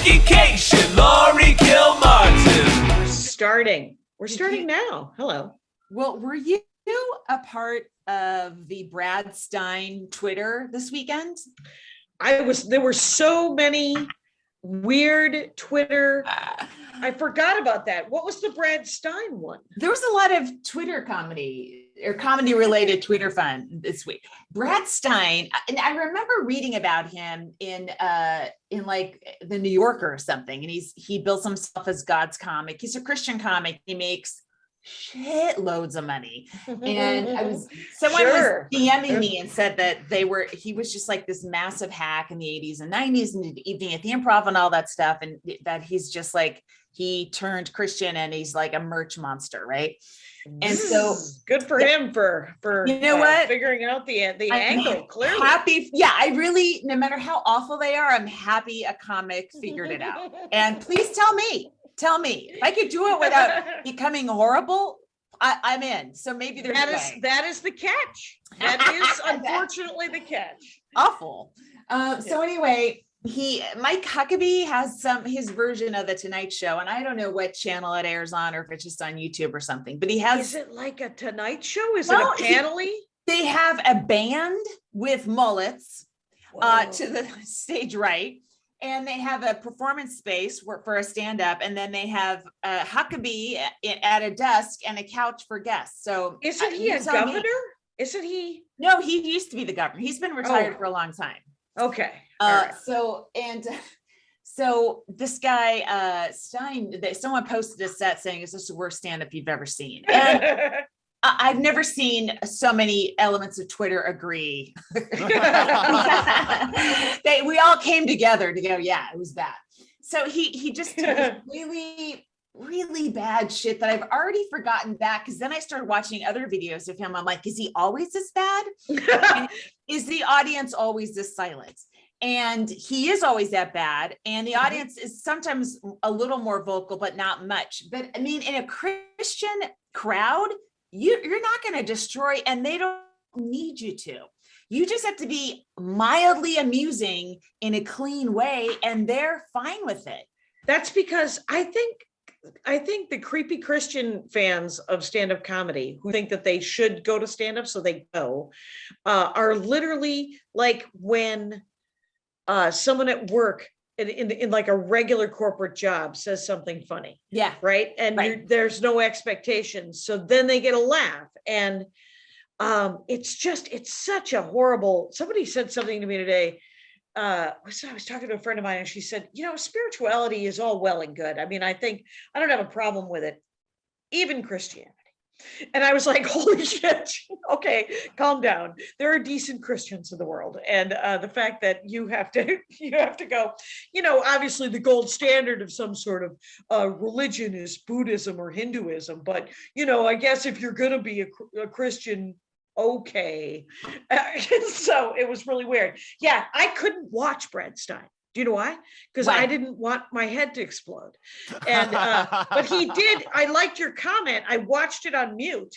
Education, Laurie Kilmartin. We're starting now. Hello. Well, were you a part of the Brad Stein Twitter this weekend? There were so many weird Twitter. I forgot about that. What was the Brad Stein one? There was a lot of Twitter comedy or comedy related Twitter fun this week. Brad Stein, and I remember reading about him in like the New Yorker or something. And he builds himself as God's comic. He's a Christian comic. He makes shitloads of money. And someone was DMing me and said that he was just like this massive hack in the 80s and 90s and Evening at the Improv and all that stuff. And that he's just like, he turned Christian and he's like a merch monster, right? And so good for him for you know what, figuring out the angle clearly. Happy, yeah. I really, no matter how awful they are, I'm happy a comic figured it out. And please tell me if I could do it without becoming horrible. I'm in. So maybe there's that is the catch. That is unfortunately the catch. Awful. So anyway, Mike Huckabee has his version of the Tonight Show, and I don't know what channel it airs on, or if it's just on YouTube or something. But he has. Is it like a Tonight Show? Is it a panel-y? They have a band with mullets to the stage right, and they have a performance space for a stand-up, and then they have Huckabee at a desk and a couch for guests. So isn't he a governor? Isn't he? No, he used to be the governor. He's been retired for a long time. Okay. Right. So this guy Stein, someone posted a set saying, "Is this the worst stand-up you've ever seen?" And I've never seen so many elements of Twitter agree. We all came together to go, yeah, it was bad. So he just did really, really bad shit that I've already forgotten back, because then I started watching other videos of him. I'm like, is he always this bad? Is the audience always this silent? And he is always that bad. And the audience is sometimes a little more vocal, but not much. But I mean, in a Christian crowd, you're not going to destroy, and they don't need you to. You just have to be mildly amusing in a clean way, and they're fine with it. That's because I think the creepy Christian fans of stand-up comedy who think that they should go to stand-up, so they go, are literally like when someone at work in like a regular corporate job says something funny. Yeah. Right. And there's no expectations. So then they get a laugh. And it's such a horrible, somebody said something to me today. I was talking to a friend of mine and she said, spirituality is all well and good. I mean, I don't have a problem with it, even Christianity. And I was like, holy shit. Okay, calm down. There are decent Christians in the world. And the fact that you have to go, obviously the gold standard of some sort of religion is Buddhism or Hinduism. But, I guess if you're going to be a Christian, okay. So it was really weird. Yeah, I couldn't watch Brad Stein. Do you know why? Because I didn't want my head to explode. And but he did. I liked your comment. I watched it on mute,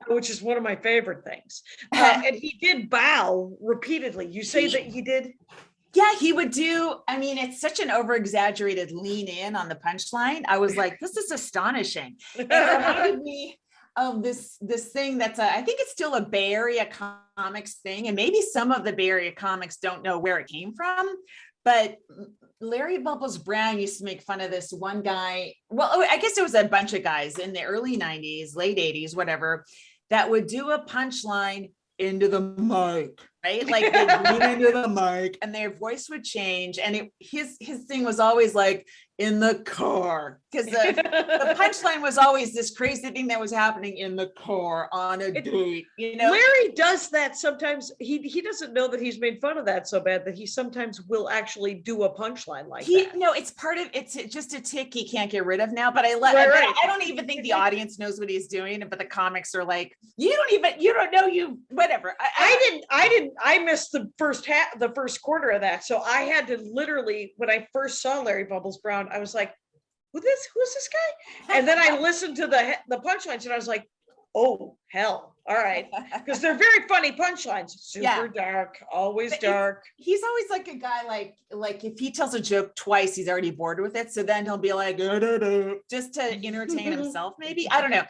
which is one of my favorite things. And he did bow repeatedly. You say that he did? Yeah, he would do. I mean, it's such an over-exaggerated lean in on the punchline. I was like, this is astonishing. And it reminded me of this thing that's I think it's still a Bay Area comics thing, and maybe some of the Bay Area comics don't know where it came from. But Larry Bubbles Brown used to make fun of this one guy. Well, I guess it was a bunch of guys in the early 90s, late 80s, whatever, that would do a punchline into the mic, right? Like they'd lean into the mic and their voice would change. And his thing was always like, in the car, because the punchline was always this crazy thing that was happening in the car on a date. Larry does that sometimes. He doesn't know that he's made fun of that so bad that he sometimes will actually do a punchline like that. No, it's just a tick he can't get rid of now. But I don't even think the audience knows what he's doing. But the comics are like, you don't know whatever. I missed the first quarter of that, so I had to literally, when I first saw Larry Bubbles Brown, I was like, who's this guy? And then I listened to the punchlines and I was like, oh hell, All right. Because they're very funny punchlines. Super dark, always dark. He's always like a guy, like if he tells a joke twice, he's already bored with it. So then he'll be like, just to entertain himself, maybe. I don't know.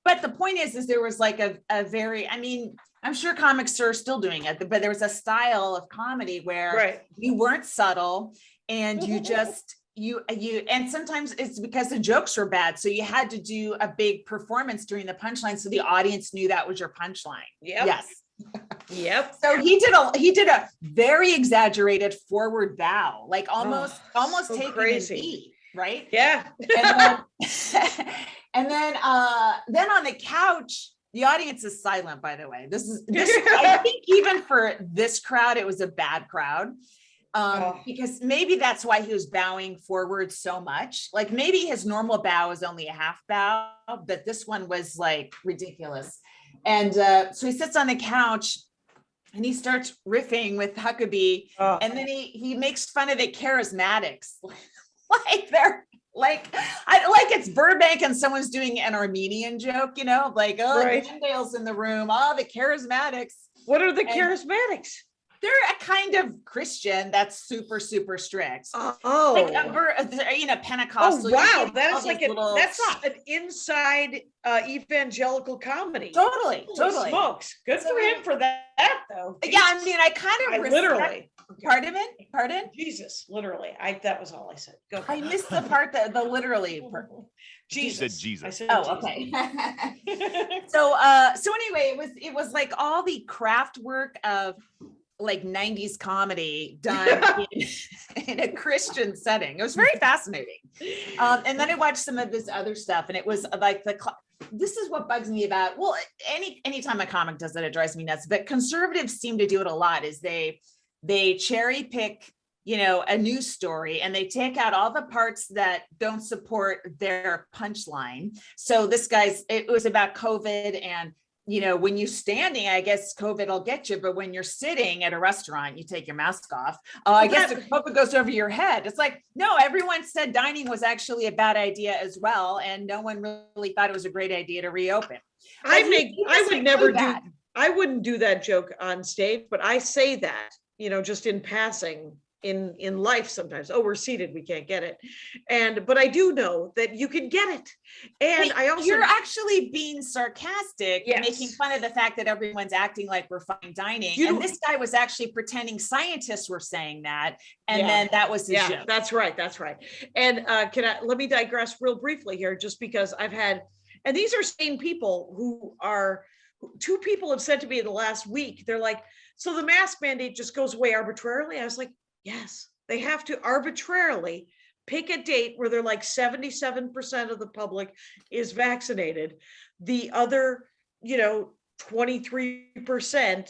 But the point is there was like a very, I mean, I'm sure comics are still doing it, but there was a style of comedy where you weren't subtle and you just, and sometimes it's because the jokes were bad. So you had to do a big performance during the punchline. So the audience knew that was your punchline. Yes. Yep. So he did a very exaggerated forward bow, like almost so taking crazy. An E, right? Yeah. And then on the couch, the audience is silent, by the way. This I think even for this crowd, it was a bad crowd. Because maybe that's why he was bowing forward so much. Like maybe his normal bow is only a half bow, but this one was like ridiculous. And so he sits on the couch and he starts riffing with Huckabee. And then he makes fun of the charismatics. Like they're like it's Burbank and someone's doing an Armenian joke, you know, like, Glendale's in the room, the charismatics. What are the charismatics? They're a kind of Christian that's super, super strict. Like Pentecostal. Wow, that's like that's an inside evangelical comedy. Totally. Smokes. Good for him for that, though. Yeah, I mean, I kind of literally. Pardon? Jesus, literally. That was all I said. Go ahead. I missed the part the literally part. Jesus. You said Jesus. I said okay. So anyway, it was like all the craft work of like 90s comedy done in a Christian setting. It was very fascinating. And then I watched some of his other stuff, and it was like this is what bugs me about, well, anytime a comic does that, it drives me nuts, but conservatives seem to do it a lot, is they cherry pick, you know, a news story, and they take out all the parts that don't support their punchline. So it was about COVID, and you know, when you're standing, I guess COVID will get you, but when you're sitting at a restaurant, you take your mask off. I guess the COVID goes over your head. It's like, no, everyone said dining was actually a bad idea as well, and no one really thought it was a great idea to reopen. I wouldn't do that joke on stage, but I say that, you know, just in passing. In life sometimes, we're seated, we can't get it, but I do know that you can get it, and you're actually being sarcastic, making fun of the fact that everyone's acting like we're fine dining, and this guy was actually pretending scientists were saying that, and then that was his joke. That's right. And let me digress real briefly here, just because I've had, and these are sane people two people have said to me in the last week, they're like, so the mask mandate just goes away arbitrarily? I was like, yes, they have to arbitrarily pick a date where they're like 77% of the public is vaccinated. The other, 23%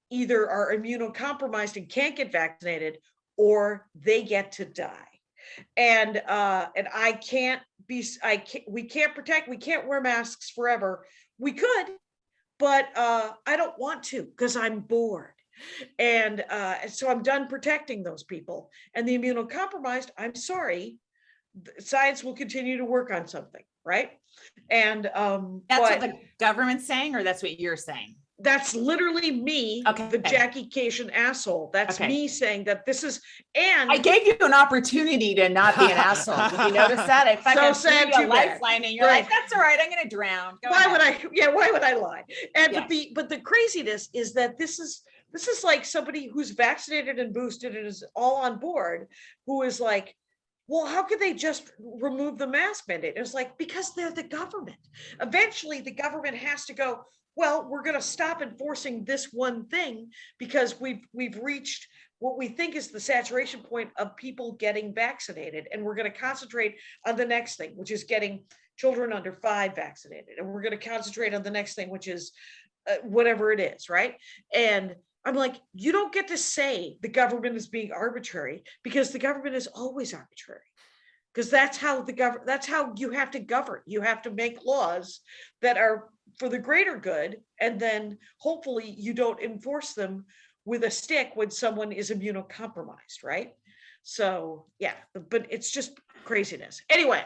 either are immunocompromised and can't get vaccinated, or they get to die. And we can't wear masks forever. We could, but I don't want to, because I'm bored. And so I'm done protecting those people. And the immunocompromised, I'm sorry, science will continue to work on something, right? And that's what the government's saying, or that's what you're saying? That's literally me, the Jackie Cation asshole. That's me saying that this is, and I gave you an opportunity to not be an asshole. Did you notice that? I fucking sad gave you a lifeline, and you're like, "That's all right. I'm going to drown." Why would I lie? And but the craziness is that this is like somebody who's vaccinated and boosted and is all on board, who is like, well, how could they just remove the mask mandate? It's like, because they're the government. Eventually, the government has to go, well, we're going to stop enforcing this one thing because we've reached what we think is the saturation point of people getting vaccinated. And we're going to concentrate on the next thing, which is getting children under 5 vaccinated. And we're going to concentrate on the next thing, which is whatever it is, right? And I'm like, you don't get to say the government is being arbitrary, because the government is always arbitrary. Because that's how you have to govern. You have to make laws that are for the greater good, and then hopefully you don't enforce them with a stick when someone is immunocompromised, right? So but it's just craziness. Anyway,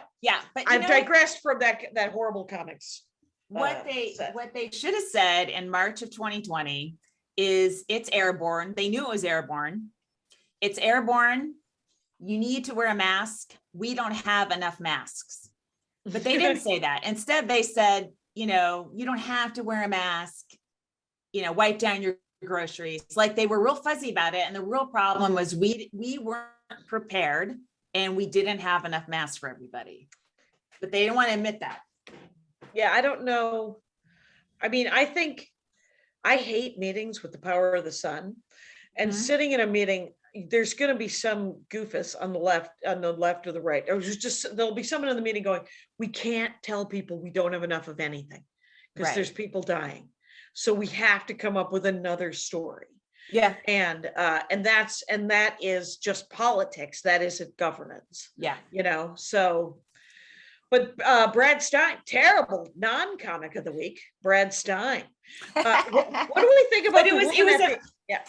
but I've digressed from that horrible comics. what set. they should have said in March of 2020 is it's airborne. They knew it was airborne. It's airborne. You need to wear a mask. We don't have enough masks. But they didn't say that. Instead, they said, you don't have to wear a mask, wipe down your groceries. Like they were real fuzzy about it. And the real problem was we weren't prepared and we didn't have enough masks for everybody. But they didn't want to admit that. Yeah, I don't know. I mean, I hate meetings with the power of the sun. And sitting in a meeting, there's going to be some goofus on the left or the right. Or there'll be someone in the meeting going, we can't tell people we don't have enough of anything because there's people dying. So we have to come up with another story. Yeah. And that is just politics. That isn't governance. Yeah. So, but Brad Stein, terrible non-comic of the week, Brad Stein. What do we think about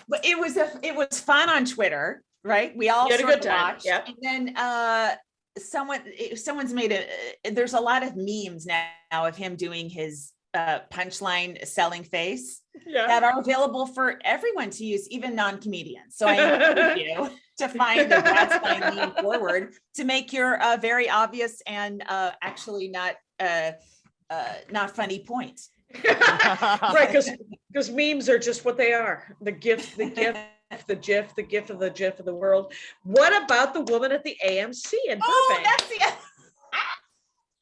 but it was fun on Twitter, right? We all had a good time. Watched. Yep. And then someone's made there's a lot of memes now of him doing his punchline selling face that are available for everyone to use, even non-comedians. So I encourage you to find the Brad Stein meme forward to make your very obvious and actually not funny point. Right, because memes are just what they are. The gif, the gif of the world. What about the woman at the AMC in Burbank?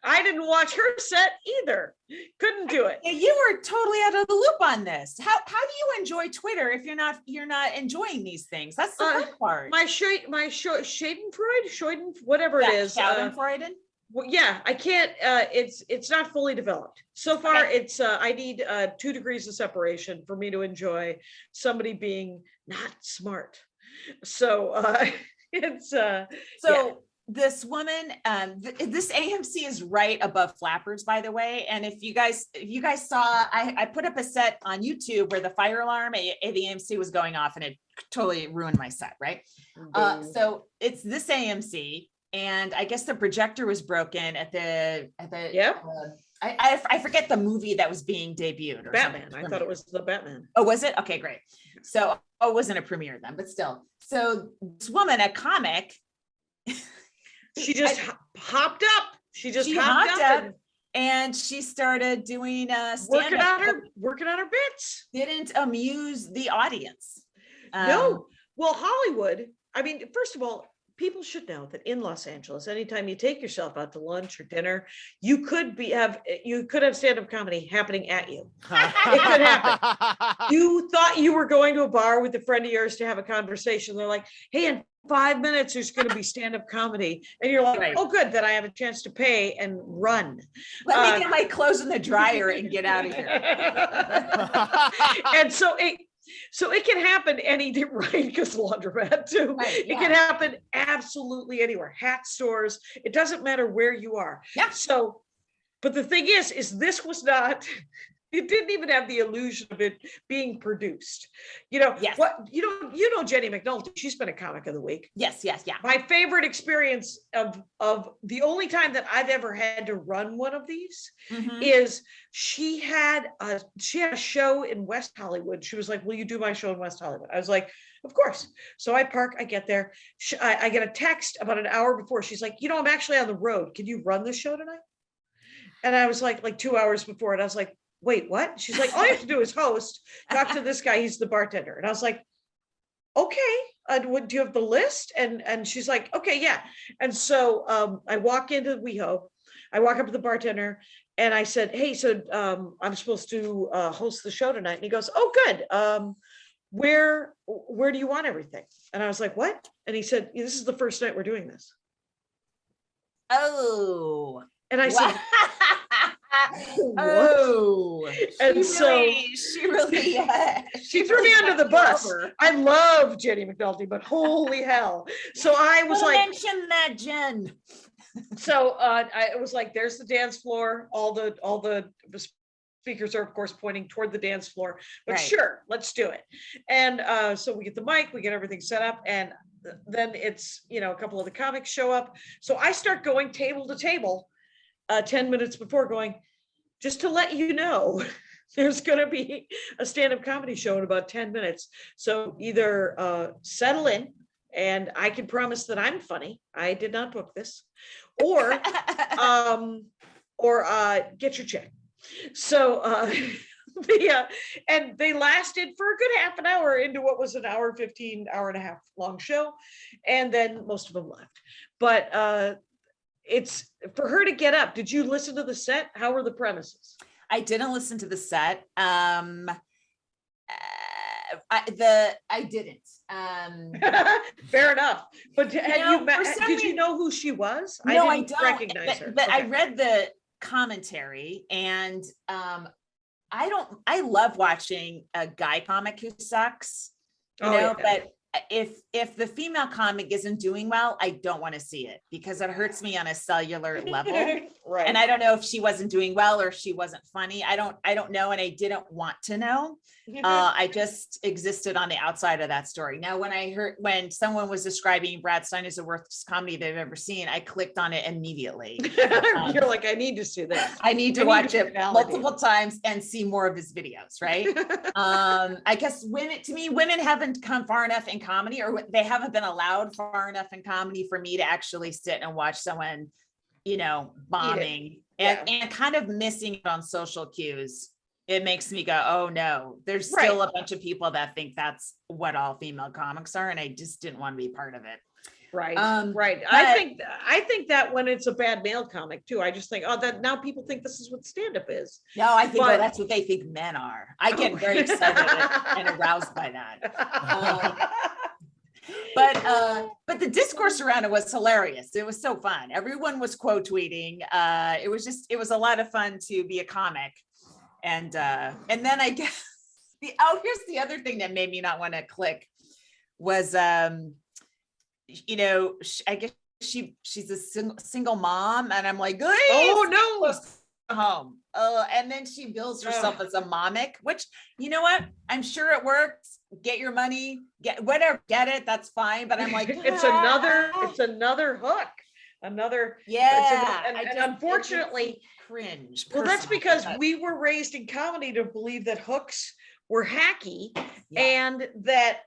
I didn't watch her set either. Couldn't do it. Yeah, you were totally out of the loop on this. How do you enjoy Twitter if you're not enjoying these things? That's the fun part. My Schadenfreude, whatever it is. Schadenfreude. Well, yeah, I can't. It's not fully developed so far. Okay. It's I need 2 degrees of separation for me to enjoy somebody being not smart. So it's This woman, this AMC is right above Flappers, by the way. And if you guys saw, I put up a set on YouTube where the fire alarm at the AMC was going off, and it totally ruined my set, right? So it's this AMC, and I guess the projector was broken at the I forget the movie that was being debuted. Or Batman. I thought it was the Batman. Oh, was it? Okay, great. So it wasn't a premiere then, but still. So this woman, a comic. She just hopped up. She hopped up and she started doing working on her bits. Didn't amuse the audience. No. Well, Hollywood. I mean, first of all, people should know that in Los Angeles, anytime you take yourself out to lunch or dinner, you could have stand-up comedy happening at you. It could happen. You thought you were going to a bar with a friend of yours to have a conversation. They're like, hey, in 5 minutes, there's going to be stand-up comedy. And you're like, oh, good, that I have a chance to pay and run. Let me get my clothes in the dryer and get out of here. And so it can happen right, because laundromat too. Right, yeah. It can happen absolutely anywhere. Hat stores. It doesn't matter where you are. Yeah. So, but the thing is this was not. It didn't even have the illusion of it being produced. Yes. What Jenny Mcnolty, she's been a comic of the week. Yes, yeah. My favorite experience of the only time that I've ever had to run one of these is she had a show in West Hollywood. She was like, will you do my show in West Hollywood? I was like, of course. So I park, I get there. I get a text about an hour before. She's like, I'm actually on the road. Can you run the show tonight? And I was like 2 hours before, and I was like, wait, what? She's like, all you have to do is host, talk to this guy, he's the bartender. And I was like, okay, do you have the list? And she's like, okay, yeah. And so I walk into WeHo, I walk up to the bartender, and I said, hey, so I'm supposed to host the show tonight. And he goes, oh, good. Where do you want everything? And I was like, what? And he said, this is the first night we're doing this. Oh. And I said, oh, and she really she threw me under the bus. Over. I love Jenny Mcnolty, but holy hell. So I was mention that, Jen. So I was like, there's the dance floor. All the speakers are, of course, pointing toward the dance floor, but right. Sure, let's do it. And so we get the mic, we get everything set up, and then it's, a couple of the comics show up. So I start going table to table 10 minutes before, going, just to let you know, there's going to be a stand-up comedy show in about 10 minutes. So either settle in, and I can promise that I'm funny. I did not book this, or get your check. So and they lasted for a good half an hour into what was an hour 15, hour and a half long show, and then most of them left. But it's for her to get up. Did you listen to the set? How were the premises? I didn't listen to the set. I didn't. Fair enough. But did you you know who she was? No, I didn't recognize her. But Okay. I read the commentary, and I love watching a guy comic who sucks, but if the female comic isn't doing well, I don't want to see it because it hurts me on a cellular level. Right. And I don't know if she wasn't doing well or she wasn't funny. I don't know. And I didn't want to know. I just existed on the outside of that story. Now, when someone was describing Brad Stein as the worst comedy they've ever seen, I clicked on it immediately. You're like, I need to see this. I need to watch it multiple times and see more of his videos, right? I guess women haven't come far enough in comedy, or they haven't been allowed far enough in comedy for me to actually sit and watch someone, bombing and kind of missing it on social cues. It makes me go, oh no, there's still a bunch of people that think that's what all female comics are. And I just didn't want to be part of it. Right. Right. I think that when it's a bad male comic too, I just think, that now people think this is what stand-up is. No, I think that's what they think men are. I get very excited and aroused by that. But the discourse around it was hilarious. It was so fun. Everyone was quote tweeting. It was a lot of fun to be a comic. And then I guess here's the other thing that made me not want to click was, I guess she's a single mom, and I'm like, oh no, home. And then she bills herself as a momic, which, you know what? I'm sure it works. Get your money, get it. That's fine. But I'm like, it's another hook. And unfortunately, cringe. Well, that's because we were raised in comedy to believe that hooks were hacky, and that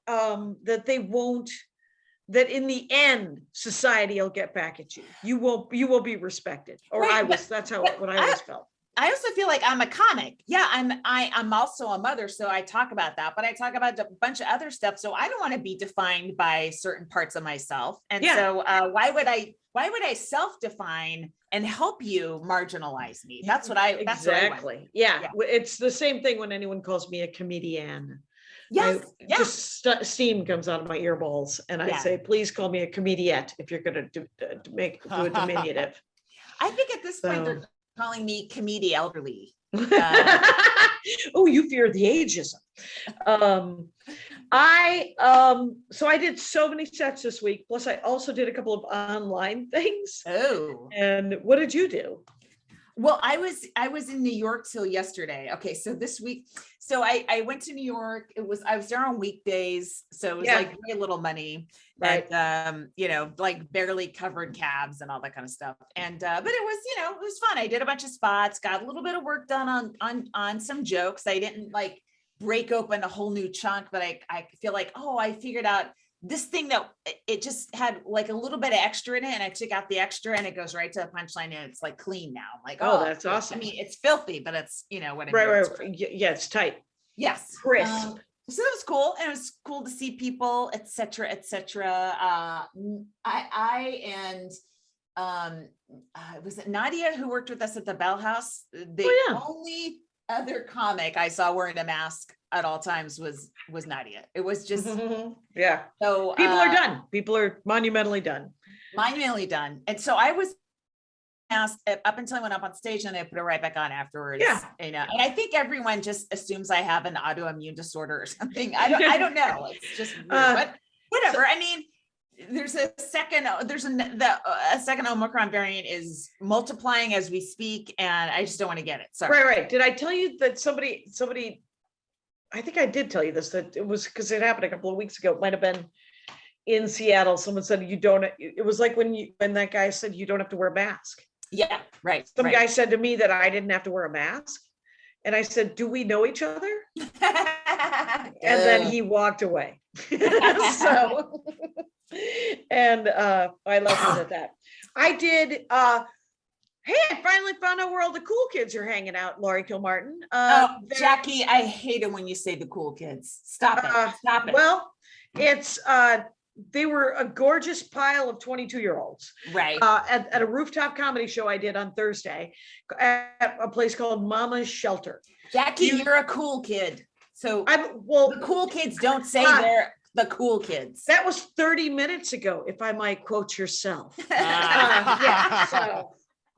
that in the end society will get back at you. You will be respected. Or that's what I always felt. I also feel like I'm a comic. Yeah, I'm also a mother, so I talk about that, but I talk about a bunch of other stuff. So I don't want to be defined by certain parts of myself. And so why would I self-define and help you marginalize me? That's what I exactly. Yeah. It's the same thing when anyone calls me a comedian. Yes. Just steam comes out of my ear balls, and I say, please call me a comediette if you're going to do a diminutive. I think at this point they're calling me comedy elderly. Oh, you fear the ageism. So I did so many sets this week. Plus I also did a couple of online things. Oh. And what did you do? Well, I was in New York till yesterday. Okay. So this week, I went to New York. I was there on weekdays. So it was like very little money, right? And, like barely covered cabs and all that kind of stuff. And, but it was, it was fun. I did a bunch of spots, got a little bit of work done on some jokes. I didn't like break open a whole new chunk, but I feel like, I figured out this thing that it just had like a little bit of extra in it, and I took out the extra and it goes right to the punchline and it's like clean now. I'm like, that's awesome. I mean, it's filthy, but it's, what I mean. Right. Yeah, it's tight. Yes. Crisp. So that was cool. And it was cool to see people, et cetera, et cetera. Was it Nadia who worked with us at the Bell House? The only other comic I saw wearing a mask at all times was Nadia. It was just so people are done. People are monumentally done. And so I was asked up until I went up on stage, and I put it right back on afterwards. And I think everyone just assumes I have an autoimmune disorder or something. I don't know. It's just weird, but whatever. I mean, there's a second Omicron variant is multiplying as we speak, and I just don't want to get it. Sorry. Right. Did I tell you that somebody, I think I did tell you this, that it was because it happened a couple of weeks ago. It might have been in Seattle. Someone said it was like when that guy said you don't have to wear a mask. Yeah, right. Some right. guy said to me that I didn't have to wear a mask. And I said, do we know each other? And then he walked away. So, and I left it at that. I did, hey, I finally found out where all the cool kids are hanging out, Laurie Kilmartin. Jackie, I hate it when you say the cool kids. Stop it. Stop it. Well, it's, they were a gorgeous pile of 22-year-olds. Right. At a rooftop comedy show I did on Thursday at a place called Mama's Shelter. Jackie, you're a cool kid. So well, the cool kids don't say they're the cool kids. That was 30 minutes ago, if I might quote yourself. So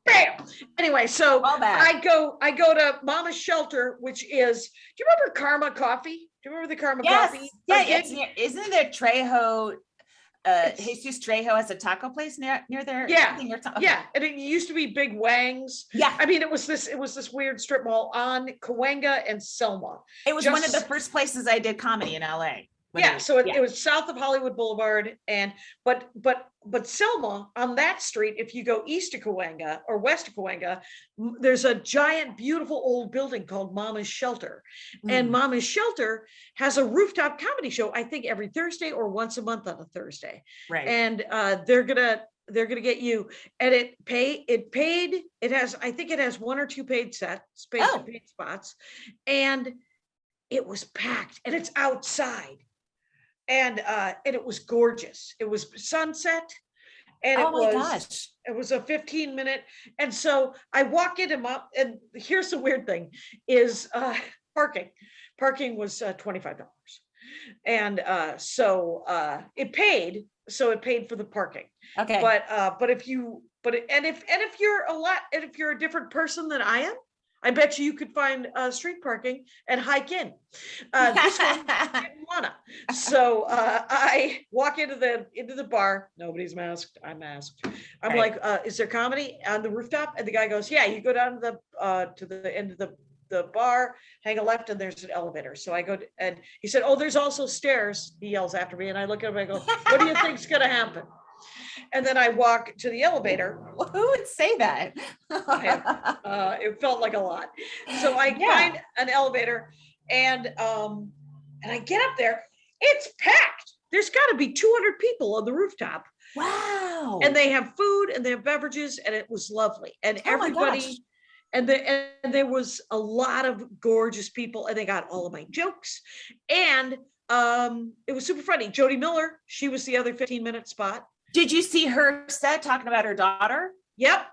bam. Anyway, so I go to Mama's Shelter, which is, do you remember Karma Coffee? Do you remember the Karma Coffee? Yeah, isn't there Trejo? Jesus Trejo has a taco place near there. Yeah, yeah, and it used to be Big Wang's. Yeah, I mean, it was this weird strip mall on Cahuenga and Selma. It was one of the first places I did comedy in LA. Yeah, so it was south of Hollywood Boulevard, and but Selma, on that street, if you go east of Cahuenga or west of Cahuenga, there's a giant, beautiful old building called Mama's Shelter, and Mama's Shelter has a rooftop comedy show, I think every Thursday or once a month on a Thursday, right? And they're gonna get you, and it has, I think it has 1 or 2 paid spots, and it was packed, and it's outside. And it was gorgeous. It was sunset, and it was a 15-minute. And so I walk into Mom, and here's the weird thing: is parking. Parking was $25, and so it paid. So it paid for the parking. Okay. But if you're a different person than I am, I bet you could find street parking and hike in. This one didn't wanna. So I walk into the bar. Nobody's masked. I'm masked. I'm like, is there comedy on the rooftop? And the guy goes, yeah. You go down to the end of the bar, hang a left, and there's an elevator. So I go and he said, oh, there's also stairs. He yells after me, and I look at him. And I go, what do you think's gonna happen? And then I walk to the elevator. Who would say that? It felt like a lot. So I find an elevator, and I get up there. It's packed. There's got to be 200 people on the rooftop. Wow. And they have food and they have beverages, and it was lovely. And everybody, and there was a lot of gorgeous people, and they got all of my jokes. And it was super funny. Jody Miller, she was the other 15-minute spot. Did you see her set talking about her daughter? Yep.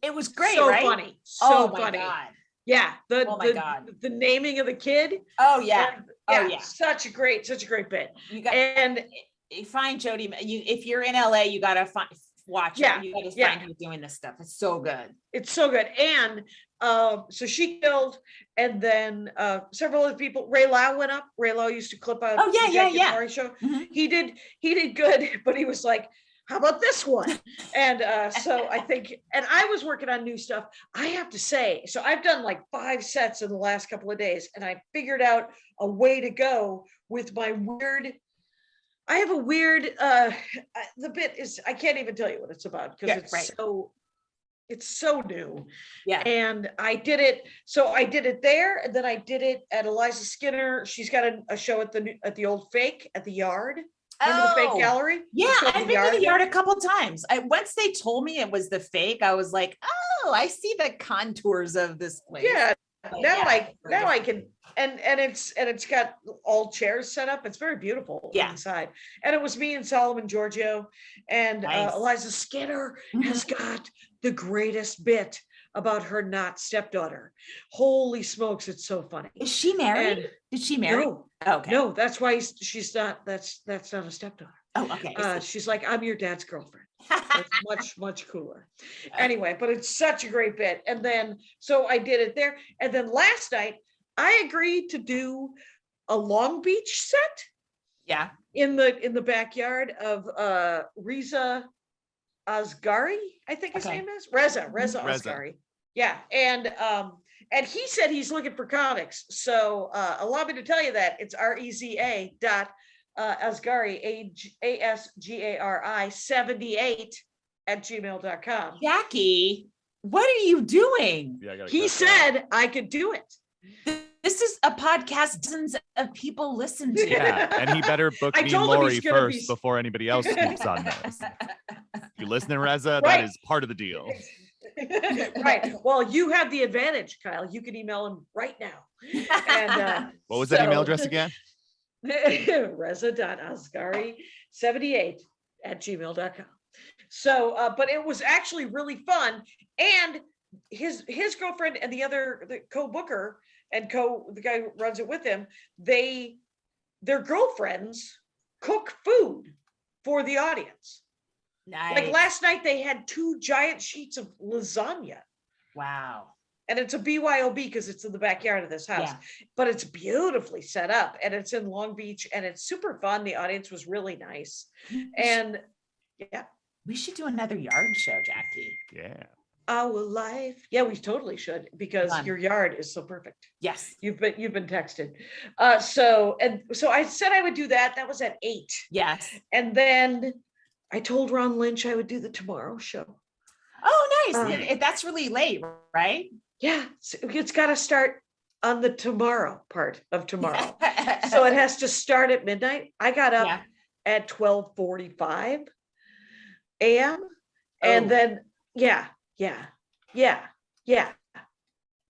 It was great, so right? Funny. So funny. God. Yeah. God. The naming of the kid. Oh yeah. Such a great bit. And you find Jody, if you're in LA, you gotta watch it. You gotta find her doing this stuff. It's so good. It's so good. And so she killed, and then several other people. Ray Lau went up. Ray Lau used to clip out. Oh yeah. Show. Mm-hmm. He did good, but he was like, how about this one? And so I think, and I was working on new stuff. I have to say, so I've done like 5 sets in the last couple of days, and I figured out a way to go with my weird. I have a weird. The bit is, I can't even tell you what it's about because it's so new. Yeah. And I did it. So I did it there, and then I did it at Eliza Skinner. She's got a show at the old Fake at the Yard. Remember the Fake Gallery? Yeah, I've been to the Yard a couple times. Once they told me it was the Fake, I was like, oh, I see the contours of this place. Yeah. Now I can, and it's got all chairs set up. It's very beautiful inside. And it was me and Solomon Giorgio, and Eliza Skinner has got the greatest bit about her not stepdaughter. Holy smokes, it's so funny. Is she married? Did she marry? No. Oh, okay. No, that's why she's not. That's not a stepdaughter. Oh, okay. She's like, I'm your dad's girlfriend. It's much cooler. Anyway, but it's such a great bit. And then, so I did it there. And then last night, I agreed to do a Long Beach set. Yeah. In the backyard of Reza Asghari, I think his name is Reza Asghari. Yeah. And he said he's looking for comics. So allow me to tell you that it's REZA.Asghari, ASGARI 78 gmail.com. Jackie, what are you doing? Yeah, I gotta He cut that. said I could do it. This is a podcast dozens of people listen to. Yeah, and he better book I me and told him Laurie he's gonna first before anybody else scoops on this. If you listen to Reza, Right. that is part of the deal. Right. Well, you have the advantage, Kyle. You can email him right now. And What was that email so- address again? reza.asgari78@gmail.com. So, but it was actually really fun. And his girlfriend and the co-booker and the guy who runs it with him, their girlfriends cook food for the audience. Nice. Like last night, they had 2 giant sheets of lasagna. Wow. And it's a BYOB because it's in the backyard of this house, Yeah. but it's beautifully set up and it's in Long Beach and it's super fun. The audience was really nice. And yeah, We should do another yard show, Jackie. Yeah. our life. Yeah, we totally should because Fun. your yard is so perfect. Yes. You've been texted. So I said I would do that. That was at 8. Yes. And then I told Ron Lynch I would do the tomorrow show. Oh, nice. Um, That's really late, right? Yeah, it's got to start on the tomorrow part of tomorrow. So it has to start at midnight. I got up Yeah. at 12:45 a.m. And Oh. then, yeah. I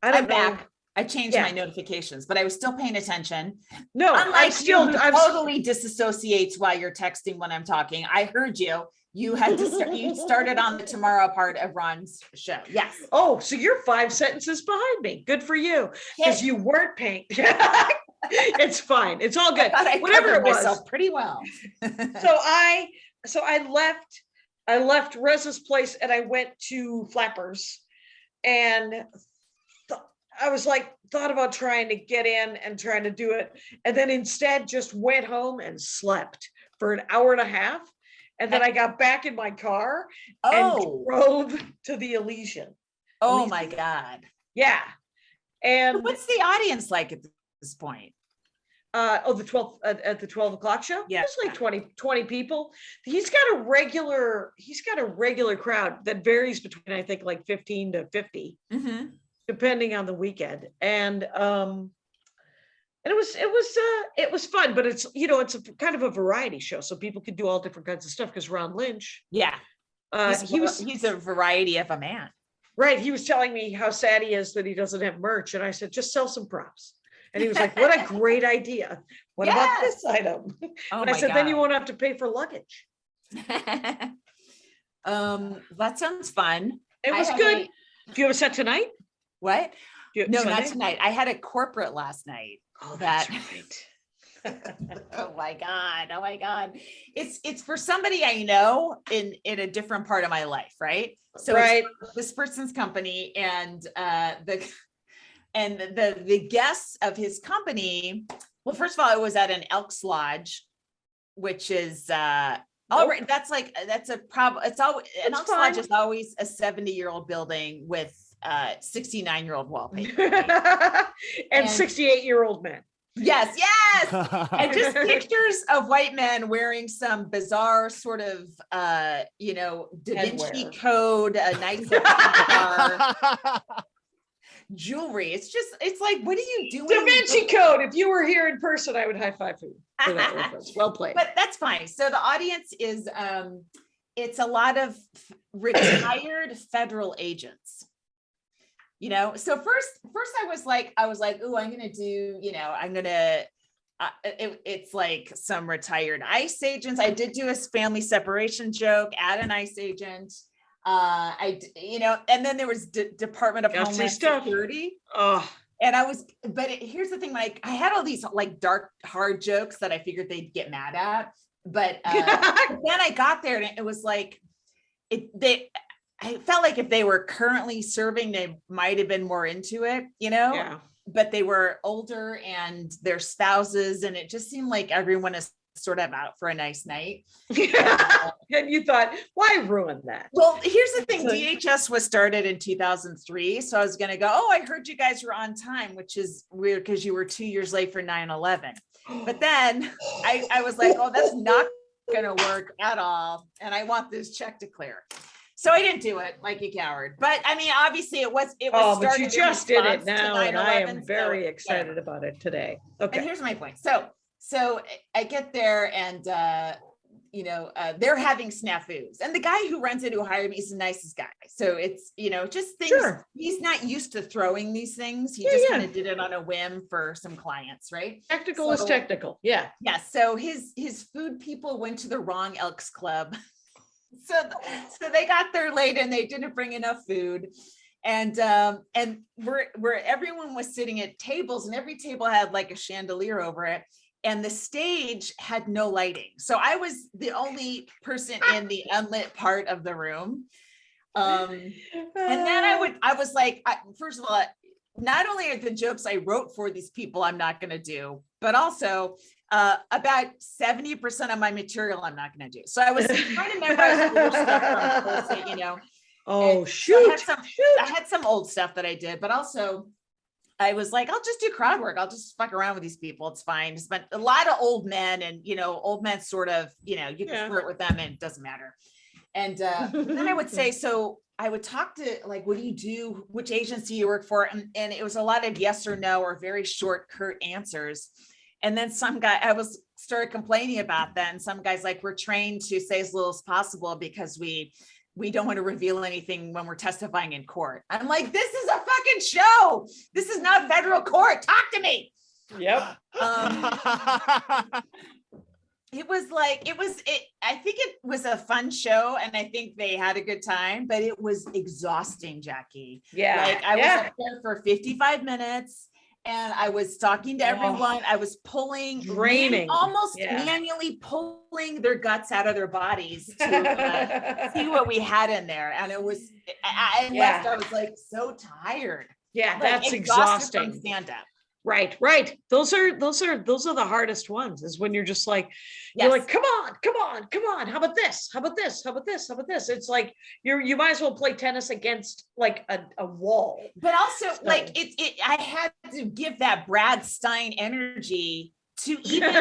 I'm don't know. back. I changed Yeah. my notifications, but I was still paying attention. No, Unlike you, who totally disassociates while you're texting when I'm talking. I heard you. You had to start, you started on the tomorrow part of Ron's show. Yes. Oh, so you're 5 sentences behind me. Good for you. Because you weren't paying. It's fine. It's all good. I Whatever covered it was. myself pretty well. So I left Reza's place and I went to Flappers and I was like, thought about trying to get in and trying to do it. And then instead just went home and slept for an hour and a half. And then I got back in my car and Oh, drove to the Elysian. oh my God. Yeah. And What's the audience like at this point? the 12th at the 12 o'clock show. Yeah. It's like 20 people. He's got a regular crowd that varies between, I think, like 15 to 50, Mm-hmm. depending on the weekend. And it was fun, but it's it's a kind of a variety show, so people can do all different kinds of stuff. Because Ron Lynch, Yeah. He's a variety of a man. right, he was telling me how sad he is that he doesn't have merch, and I said, just sell some props. And he was like, what a great idea. What about this item? Oh And I my said, then you God. won't have to pay for luggage. That sounds fun. It I was had good. a- Do you have a set tonight? What? Do you- No, not Sunday? tonight. I had a corporate last night. Oh, that- that's right. Oh my God. Oh my God. It's for somebody I know in a different part of my life, right? So Right. it's this person's company and the guests of his company. Well, first of all, it was at an Elks Lodge, which is all right. That's a problem. It's always an That's Elks Lodge fine. is always a 70-year-old building with 69-year-old wallpaper. and And- 68-year-old men. Yes, yes. And just pictures of white men wearing some bizarre sort of Da Vinci Headwear. Code, a nice car, jewelry. It's like, what are you doing? Da Vinci Code. If you were here in person, I would high five for you. For that reference. Well played. But that's fine. So the audience is it's a lot of retired federal agents. So first I was like, oh, I'm gonna do, it's like some retired ICE agents. I did do a family separation joke at an ICE agent. And then there was Department of Got to see Homeland stuff. Security. Oh, And here's the thing, like I had all these like dark, hard jokes that I figured they'd get mad at. But then I got there and it was like, I felt like if they were currently serving, they might have been more into it, yeah. but they were older and their spouses. And it just seemed like everyone is sort of out for a nice night. And you thought, why ruin that? Well, here's the thing. DHS was started in 2003. So I was going to go, oh, I heard you guys were on time, which is weird because you were 2 years late for 9/11. But then I was like, oh, that's not going to work at all. And I want this check to clear. So I didn't do it like a coward, but I mean, obviously it was Oh, but you started in just did it response to now, and I am 9/11, very so excited whatever. about it today. And Okay. here's my point. So I get there and, they're having snafus, and the guy who runs it, who hired me, is the nicest guy. So it's, just things, Sure. he's not used to throwing these things. He Yeah, just yeah. kind of did it on a whim for some clients, right? Technical is So- technical. Yeah. Yeah, so his food people went to the wrong Elks Club. So they got there late and they didn't bring enough food. And where everyone was sitting at tables, and every table had like a chandelier over it, and the stage had no lighting. So I was the only person in the unlit part of the room. And then I was like, first of all, not only are the jokes I wrote for these people I'm not going to do, but also about 70% of my material I'm not going to do. So I was trying to memorize older stuff from Tulsa, Oh, and so shoot. I had some old stuff that I did, but also I was like, I'll just do crowd work. I'll just fuck around with these people. It's fine. But a lot of old men, and old men sort of, you can flirt with them and it doesn't matter. And then I would say, so I would talk to like, what do you do? Which agency you work for? And it was a lot of yes or no, or very short, curt answers. And then some guy, started complaining about that. And some guys like, we're trained to say as little as possible because we don't want to reveal anything when we're testifying in court. I'm like, this is a fucking show. This is not federal court. Talk to me. Yep. I think it was a fun show, and I think they had a good time, but it was exhausting, Jackie. Yeah. Like I was up there for 55 minutes. And I was talking to everyone. I was Draining. almost Yeah. manually pulling their guts out of their bodies to see what we had in there. And it was, I left, I was like so tired. Yeah, Like, that's exhausted from exhausting. stand up. Right. Those are the hardest ones, is when you're just like, Yes. you're like, come on. How about this? How about this? How about this? How about this? It's like you might as well play tennis against like a wall. But also So- like I had to give that Brad Stein energy to even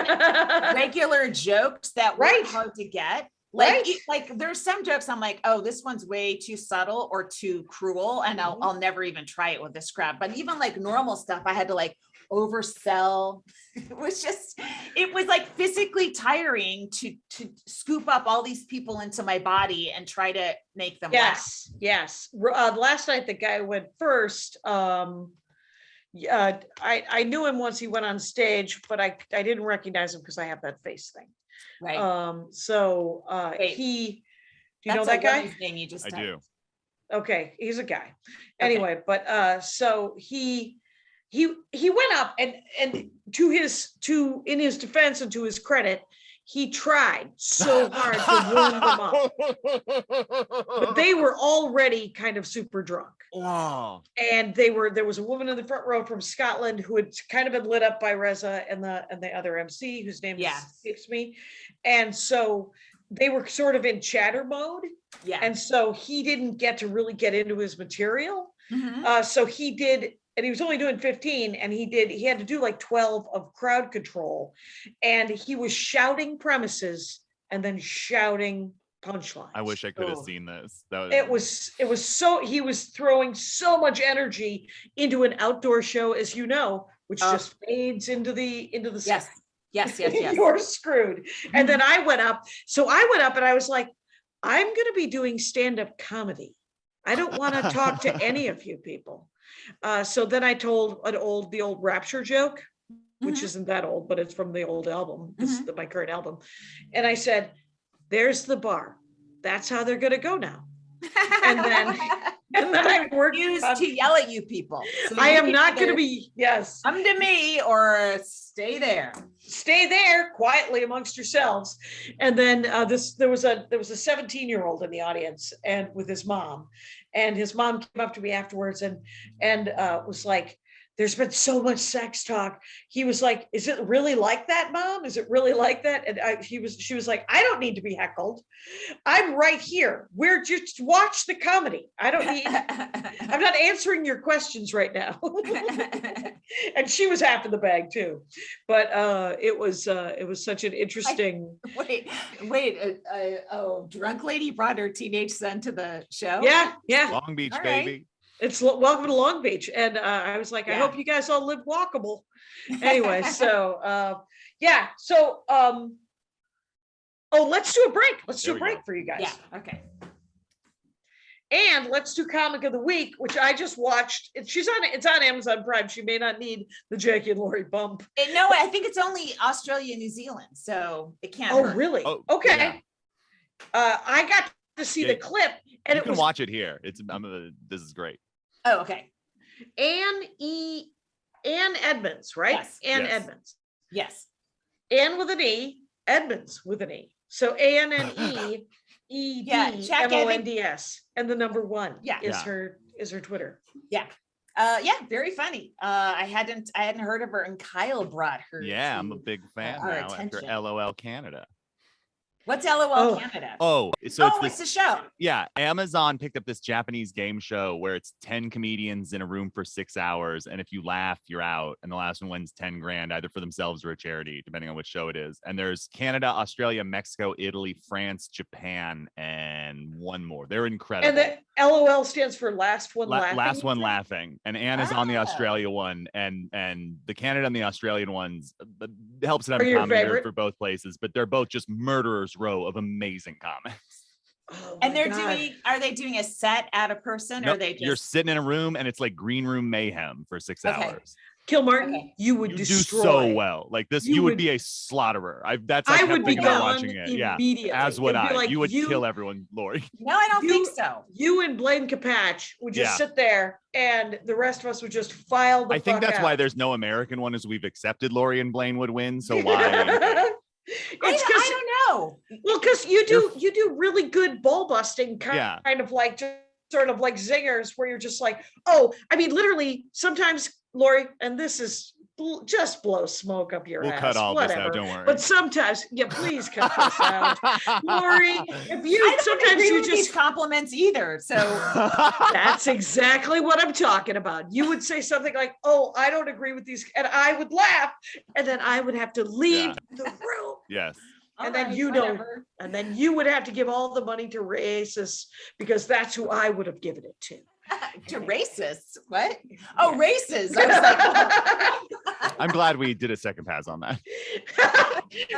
regular jokes that were Right. hard to get. Like, Right. like there's some jokes I'm like, oh, this one's way too subtle or too cruel, and I'll never even try it with this crowd. But even like normal stuff, I had to like oversell. It was like physically tiring to scoop up all these people into my body and try to make them laugh. Yes. Last night the guy went first. I knew him once he went on stage, but I didn't recognize him because I have that face thing. Right. Wait, Do you know That's a that guy? woman's name you just I typed. do. Okay, he's a guy. Okay. Anyway, but so he went up and in his defense and to his credit, he tried so hard to warm them up. But they were already kind of super drunk. Wow. And there was a woman in the front row from Scotland who had kind of been lit up by Reza and the other MC, whose name escapes me. And so they were sort of in chatter mode. Yeah. And so he didn't get to really get into his material. Mhm. So he did, and he was only doing 15, and he had to do like 12 of crowd control. And he was shouting premises and then shouting punchlines. I wish I could have seen this. That It was so, he was throwing so much energy into an outdoor show, as you know, which just fades into the Yes. You're screwed. And then I went up and I was like, I'm going to be doing stand-up comedy. I don't want to talk to any of you people. So then I told the old Rapture joke, which isn't that old, but it's from the old album. This is my current album. And I said, there's the bar. That's how they're going to go now. And then I worked used to yell at you people. So I you am not going to either be, yes. come to me or stay there. Stay there quietly amongst yourselves. And then there was a 17-year-old in the audience and with his mom, and his mom came up to me afterwards and was like, there's been so much sex talk. He was like, is it really like that, Mom? Is it really like that? And she was like, I don't need to be heckled. I'm right here. We're just watch the comedy. I don't need, I'm not answering your questions right now. And she was half in the bag too. But it was such an interesting. Drunk lady brought her teenage son to the show. Yeah. Long Beach, All baby. right. It's welcome to Long Beach. And I was like, I hope you guys all live walkable. Anyway, so yeah. So let's do a break. Let's do a break for you guys. Yeah. Okay. And let's do comic of the week, which I just watched. It's on Amazon Prime. She may not need the Jackie and Laurie bump. No, I think it's only Australia, New Zealand, so it can't. Oh, hurt. really? Oh, okay. yeah. I got to see the clip, and You it can was watch it here. This is great. Oh, okay. Ann Edmonds, right? Yes. Ann Yes. Edmonds. Yes. Ann with an E, Edmonds with an E. So ANNE Yeah, check EDMONDS, and the number 1 Yeah. is her Twitter. Yeah, very funny. I hadn't heard of her, and Kyle brought her. Yeah, to I'm a big fan our now after attention. LOL Canada. What's LOL Canada? Oh, so It's the show. Yeah, Amazon picked up this Japanese game show where it's 10 comedians in a room for 6 hours, and if you laugh, you're out, and the last one wins 10 grand either for themselves or a charity, depending on which show it is. And there's Canada, Australia, Mexico, Italy, France, Japan, and one more. They're incredible. And the LOL stands for last one laughing. Last one laughing, and Anna's on the Australia one, and the Canada and the Australian ones helps that I'm a comedy nerd for both places, but they're both just murderers row of amazing comics. Oh And my are they doing a set at a person, or Nope, are they just? you're sitting in a room and it's like green room mayhem for 6 Okay. hours. Kilmartin, Okay. you would You destroy. do so well. Like this, You you would would- be a slaughterer. I I would be thinking about gone watching it. Yeah, immediately. as would It'd be I. like You would kill everyone, Laurie. No, I don't think You- so. You and Blaine Capatch would just Yeah. sit there, and the rest of us would just file the I think fuck that's out. why there's no American one, is we've accepted Laurie and Blaine would win. So why? It's because I don't know. because you do really good ball busting kind of like just sort of like zingers where you're just like, oh, I mean, literally sometimes, Laurie, and this is just blow smoke up your We'll ass. cut all whatever. this out. Don't worry. But sometimes, please cut this out. Laurie, if you I don't sometimes agree you with these just compliments either. So that's exactly what I'm talking about. You would say something like, oh, I don't agree with these, and I would laugh, and then I would have to leave the room. Yes. And then alright, whatever. and then you would have to give all the money to racists, because that's who I would have given it to. To racists. What? Oh, races. I was like, I'm glad we did a second pass on that.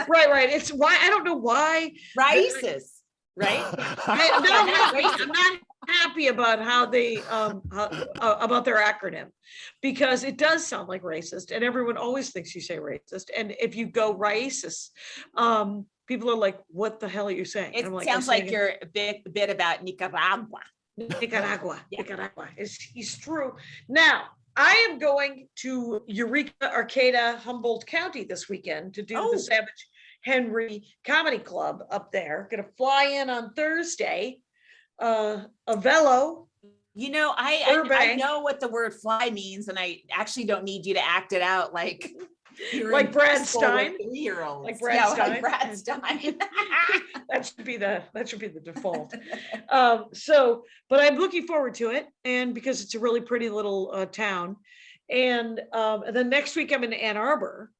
Right. It's why I don't know why. races, right? I'm not happy about how they about their acronym, because it does sound like racist, and everyone always thinks you say racist. And if you go racist, people are like, "What the hell are you saying?" It And I'm like, sounds "I'm like saying you're a bit about Nicaragua. Nicaragua. Yeah. Nicaragua. It's true. Now, I am going to Eureka, Arcata, Humboldt County this weekend to do the Savage Henry Comedy Club up there. Gonna fly in on Thursday. A velo. You know, I know what the word fly means, and I actually don't need you to act it out like you're Like in Brad school with Stein? 3-year-olds. Like Brad Yeah, Stein? like Brad Stein. That should be the default. But I'm looking forward to it, and because it's a really pretty little town. And then next week I'm in Ann Arbor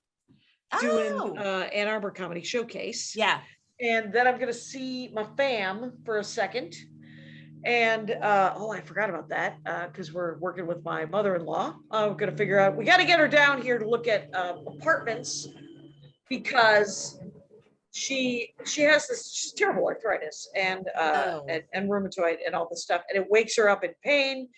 doing Ann Arbor Comedy Showcase. Yeah. And then I'm gonna see my fam for a second. And I forgot about that, because we're working with my mother-in-law. I'm gonna figure out, we got to get her down here to look at apartments, because she has this terrible arthritis and rheumatoid and all this stuff, and it wakes her up in pain.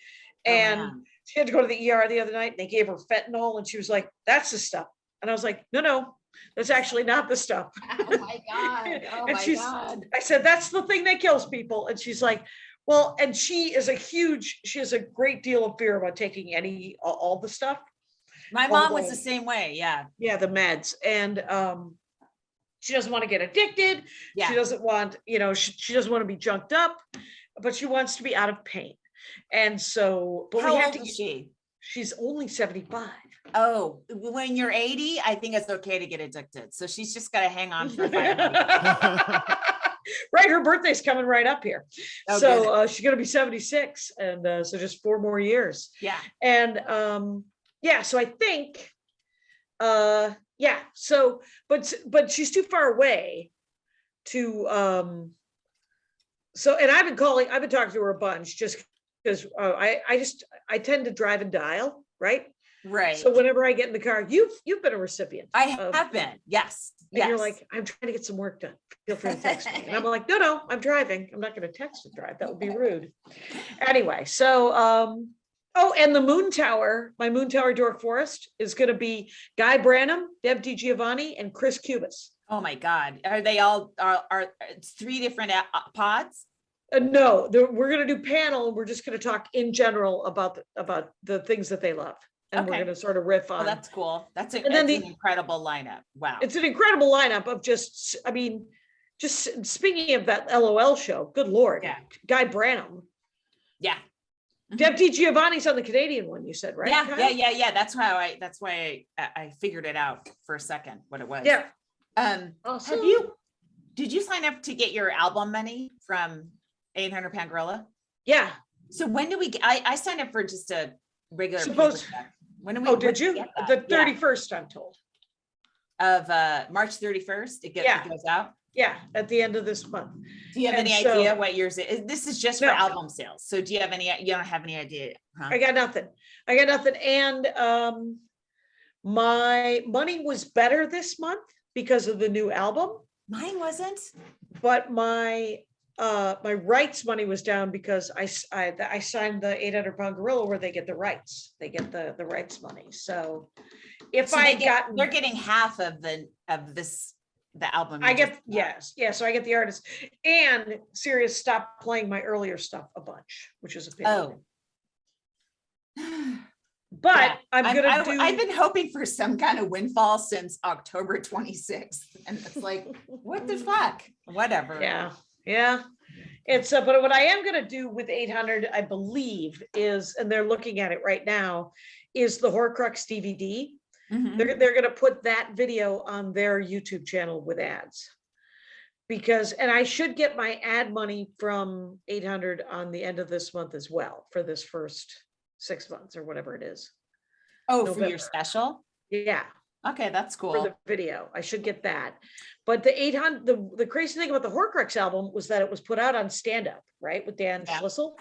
And she had to go to the ER the other night, and they gave her fentanyl, and she was like, "That's the stuff." And I was like, "No, that's actually not the stuff." Oh my God. Oh And my God. I said, "That's the thing that kills people." And she's like, well, and she has a great deal of fear about taking all the stuff. My mom was the same way. Yeah. Yeah, the meds. And she doesn't want to get addicted. Yeah. She doesn't want, she doesn't want to be junked up, but she wants to be out of pain. And so, but How we have old to is she? She's only 75. Oh, when you're 80, I think it's okay to get addicted. So she's just got to hang on for 5 minutes. Right, her birthday's coming right up here. Oh, So she's gonna be 76, and so just 4 more years. Yeah. And yeah, so I think yeah, so but she's too far away to so, and I've been talking to her a bunch just because I tend to drive and dial, right? Right. So whenever I get in the car, you've been a recipient. I have been. Yes. And Yes. you're like, I'm trying to get some work done. Feel free to text me. And I'm like, no, I'm driving. I'm not going to text and drive. That would be rude. Anyway, so oh, and the Moon Tower, my Moon Tower Dork Forest is going to be Guy Branum, Deb DiGiovanni, and Chris Cubis. Oh my God. Are they all are it's 3 different pods? No, we're going to do panel. And we're just going to talk in general about the things that they love. And we're Okay. going to sort of riff on. Oh, that's cool. That's an incredible lineup. Wow. It's an incredible lineup of just, I mean, just speaking of that LOL show, good Lord. Yeah. Guy Branum. Yeah. Deb DiGiovanni's on the Canadian one, you said, right? Yeah. Kyle? Yeah. That's why I figured it out for a second what it was. Yeah. Awesome. Did you sign up to get your album money from 800 Pound Gorilla? Yeah. So when do we I signed up for just a regular Suppose- paper check. When do we Oh, did you? get that? The 31st, I'm told. Of March 31st, it goes out. Yeah, at the end of this month. Do you have And any so- idea what yours is? This is just for No. album sales. So do you have any, you don't have any idea? Huh? I got nothing. And my money was better this month because of the new album, Mine wasn't. but my rights money was down because I signed the 800 Pound Gorilla where they get the rights. They get the rights money. So if So they're they're getting half of the album. I you get, just- yes, yeah, so I get the artist, and Sirius stopped playing my earlier stuff a bunch, which is a pain. Oh. But Yeah. I've I've been hoping for some kind of windfall since October 26th. And it's like, what the fuck? Whatever. Yeah. It's but what I am gonna do with 800, I believe, is, and they're looking at it right now, is the Horcrux DVD. Mhm. They're gonna put that video on their YouTube channel with ads. Because, and I should get my ad money from 800 on the end of this month as well, for this first 6 months or whatever it is. Oh, for November. your special? Yeah. Okay, that's For cool. the video. I should get that. But the 800, the crazy thing about the Horcrux album was that it was put out on stand up, right? With Dan Yeah. Schlissel.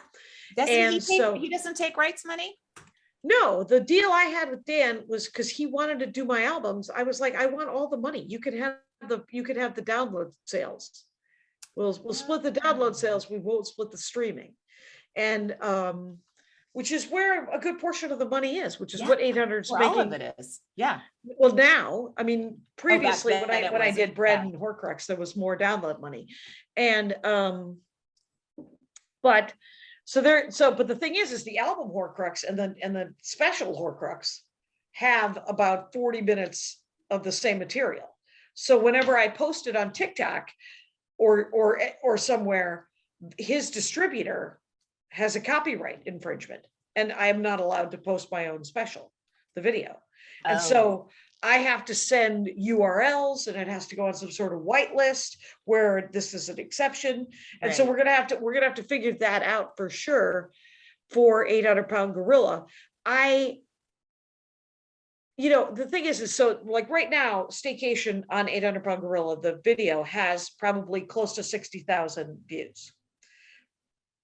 Doesn't and he doesn't take rights money? No, the deal I had with Dan was because he wanted to do my albums. I was like, I want all the money. You could have the download sales. We'll split the download sales. We won't split the streaming. And which is where a good portion of the money is, which is what 800's Well, all making. of it is. Yeah. Well, now, I mean, previously then it when I wasn't, did Bread yeah. and Horcrux, there was more download money. And but the thing is the album Horcrux and the special Horcrux have about 40 minutes of the same material. So whenever I post it on TikTok or somewhere, his distributor has a copyright infringement, and I am not allowed to post my own special, the video. And so I have to send URLs, and it has to go on some sort of whitelist where this is an exception. And so Right. we're gonna have to figure that out for sure for 800 Pound Gorilla. The thing is so like right now, Staycation on 800 Pound Gorilla, the video has probably close to 60,000 views,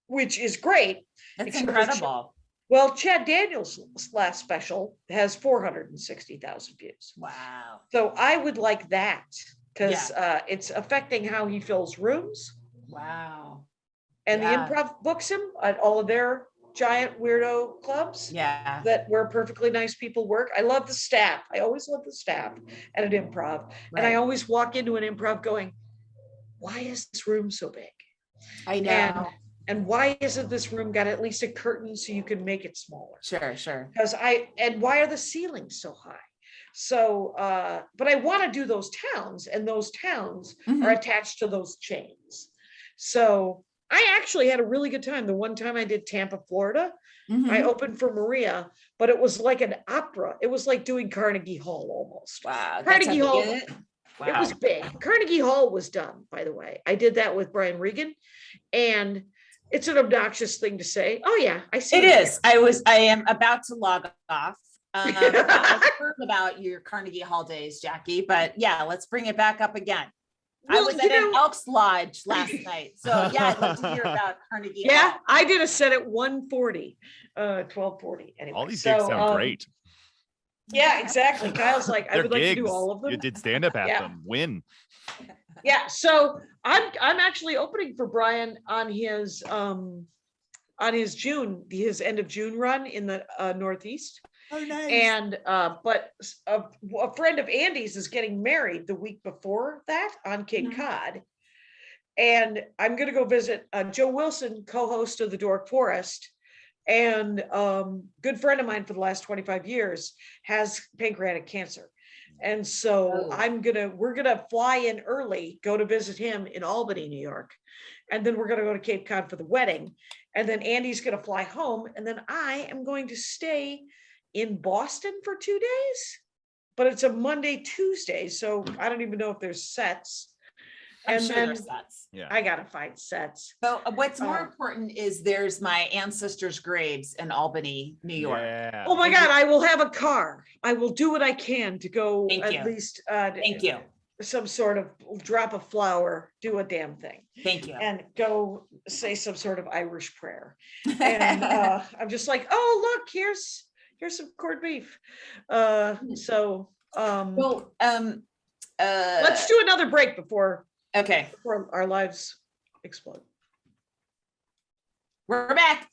which is great. That's Except for incredible. Well, Chad Daniels' last special has 460,000 views. Wow. So I would like that because it's affecting how he fills rooms. Wow. And Yeah. the Improv books him at all of their giant weirdo clubs Yeah. where perfectly nice people work. I love the staff. I always love the staff at an improv. And I Right. always walk into an improv going, why is this room so big? I know. And why isn't this room got at least a curtain so you can make it smaller? Sure. Because and why are the ceilings so high? So, but I want to do those towns, and those towns Mhm. are attached to those chains. So I actually had a really good time. The one time I did Tampa, Florida, I Mhm. opened for Maria, but it was like an opera. It was like doing Carnegie Hall almost. Wow, that's Carnegie how Hall. big it? It was Wow. big. Carnegie Hall was done, by the way. I did that with Brian Regan, and it's an obnoxious thing to say. Oh yeah, I see. It it is. I am about to log off. I've heard about your Carnegie Hall days, Jackie, but yeah, let's bring it back up again. I Well, was you at an know- Elks Lodge last night. So yeah, I'd love to hear about Carnegie Yeah, Hall. I did a set at 1:40, 12:40. Anyway, All these gigs sound great. Yeah, exactly. Kyle's like, I They're would like to do gigs. all of them. You did stand up at Yeah. them. Win. Yeah, so I'm actually opening for Brian on his his end of June run in the Northeast. Oh, nice. And but a friend of Andy's is getting married the week before that on Cape Mhm. Cod. And I'm gonna go visit Joe Wilson, co-host of the Dork Forest, and good friend of mine for the last 25 years has pancreatic cancer. And so Oh. we're gonna fly in early, go to visit him in Albany, New York. And then we're gonna go to Cape Cod for the wedding. And then Andy's gonna fly home. And then I am going to stay in Boston for 2 days. But it's a Monday, Tuesday. So I don't even know if there's sets. I'm And sure then there's sets. Yeah. I gotta find sets. So what's more Uh, important is there's my ancestors' graves in Albany, New York. Yeah. Oh my God, I will have a car. I will do what I can to go Thank at you. least Thank you. some sort of drop a flower, do a damn thing, Thank you. and go say some sort of Irish prayer. And I'm just like, oh, look, here's some corned beef. So Well, let's do another break before okay, our lives explode. we're back.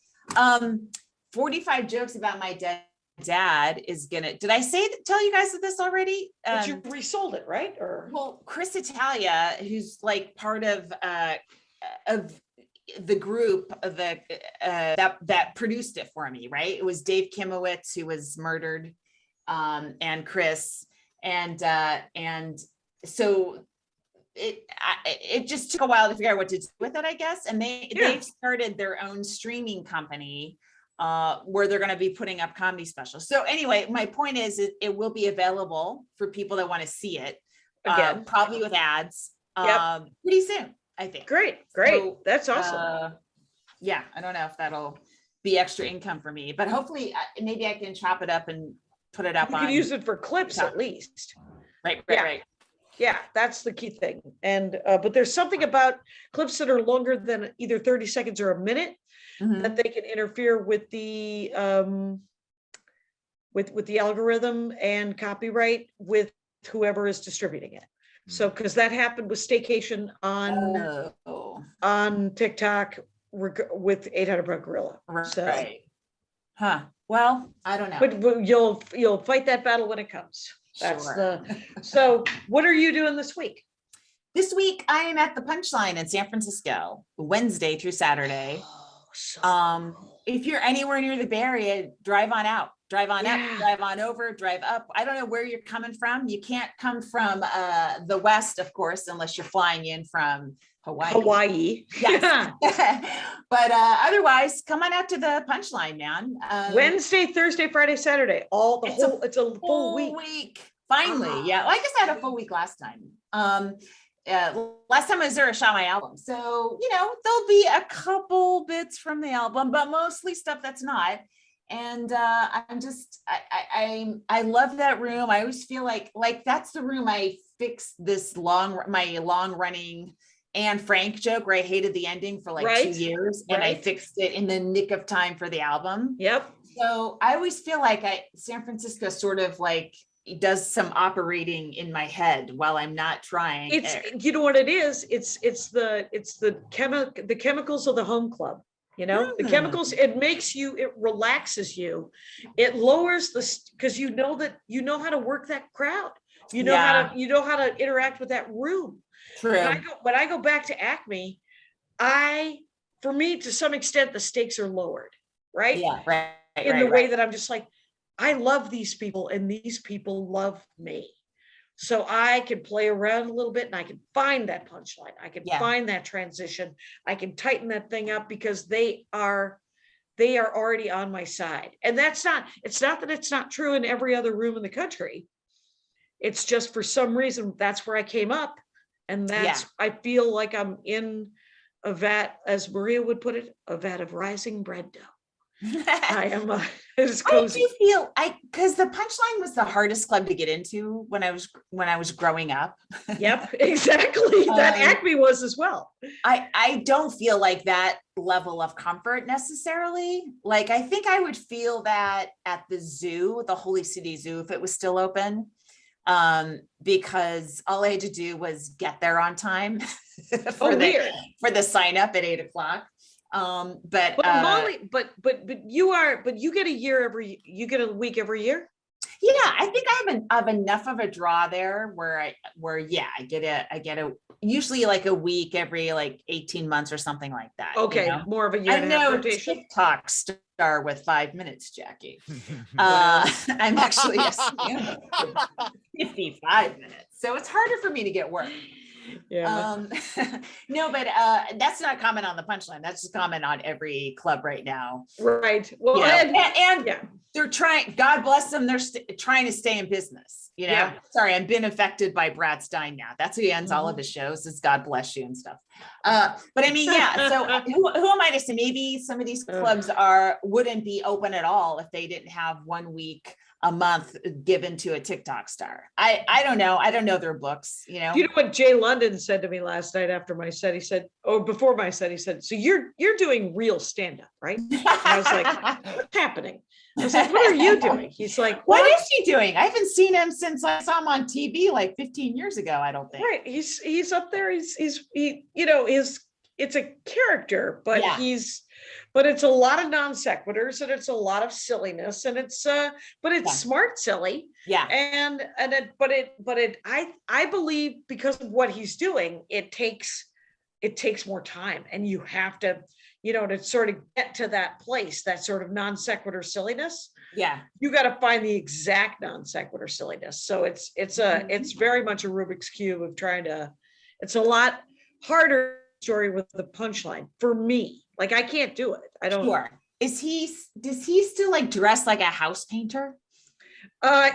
45 jokes about my dead dad is gonna, did I tell you guys this already? But you resold it, right? Or Well, Chris Italia, who's like part of the group of that produced it for me, right? It was Dave Kimowitz who was murdered, and Chris, and so it just took a while to figure out what to do with it, I guess. And they've started their own streaming company where they're going to be putting up comedy specials. So anyway, my point is it will be available for people that want to see it, again, probably with ads, pretty soon, I think. great. So, That's awesome. Yeah, I don't know if that'll be extra income for me, but hopefully maybe I can chop it up and put it up You on. can use it for clips at least. Right. Yeah, that's the key thing. And but there's something about clips that are longer than either 30 seconds or a minute Mhm. that they can interfere with the algorithm and copyright with whoever is distributing it. So because that happened with Staycation on TikTok with 800 Pound Gorilla. So, Right. Huh. Well, I don't know. but you'll fight that battle when it comes. That's Sure. so what are you doing this week? This week I am at the Punchline in San Francisco, Wednesday through Saturday. If you're anywhere near the Bay Area, drive on out, drive on up, drive on over, drive up. I don't know where you're coming from. You can't come from the West, of course, unless you're flying in from Hawaii. Yes. But otherwise, come on out to the Punchline, man. Wednesday, Thursday, Friday, Saturday, it's a full week. Finally. Yeah. Well, I guess I had a full week last time. Last time I was there, I shot my album. So, there'll be a couple bits from the album, but mostly stuff that's not. And I love that room. I always feel like that's the room I fixed my long running Anne Frank joke where I hated the ending for 2 years, and I fixed it in the nick of time for the album. Yep. So I always feel like San Francisco sort of does some operating in my head while I'm not trying. It's you know what it is? It's the chemicals of the home club. The chemicals, it relaxes you. It lowers because you know how to work that crowd. You know how to interact with that room. True. When I go back to Acme, for me, to some extent, the stakes are lowered, right? Yeah, right. In the way that I'm just like, I love these people and these people love me. So I can play around a little bit and I can find that punchline. I can find that transition. I can tighten that thing up because they are already on my side. And it's not that it's not true in every other room in the country. It's just for some reason, that's where I came up. And I feel like I'm in a vat, as Maria would put it, a vat of rising bread dough. I am it's cozy. How did you feel? Because the punchline was the hardest club to get into when I was growing up. Yep, exactly. That Acme was as well. I don't feel like that level of comfort necessarily. Like, I think I would feel that at the zoo, the Holy City Zoo, if it was still open, because all I had to do was get there on time for the sign up at 8:00. But Molly, but you get a week every year. Yeah, I think I have enough of a draw there where I get a usually like a week every like 18 months or something like that. Okay, you know? more of a year. I know TikTok star with 5 minutes, Jackie. I'm actually a stand-up for 55 minutes, so it's harder for me to get work. Yeah. No, but that's not comment on the punchline. That's just comment on every club right now. Right. Well, and they're trying, God bless them. They're trying to stay in business, you know? Yeah. Sorry, I've been affected by Brad Stein now. That's who he ends all of his shows, is God bless you and stuff. But I mean, yeah. So who am I to say? Maybe some of these clubs wouldn't be open at all if they didn't have 1 week a month given to a TikTok star. I don't know. I don't know their books, you know. You know what Jay London said to me last night after my set? He said, before my set, he said, so you're doing real stand-up, right? And I was like, what's happening? I was like, what are you doing? He's like, what is he doing? I haven't seen him since I saw him on TV like 15 years ago, I don't think. Right. He's up there. It's a character, but but it's a lot of non sequiturs and it's a lot of silliness and it's smart silly. Yeah. I believe because of what he's doing, it takes more time, and you have to, to sort of get to that place, that sort of non sequitur silliness. Yeah. You got to find the exact non sequitur silliness. So it's very much a Rubik's Cube of it's a lot harder story with the punchline for me. Like, I can't do it. I don't. Sure. Does he still like dress like a house painter?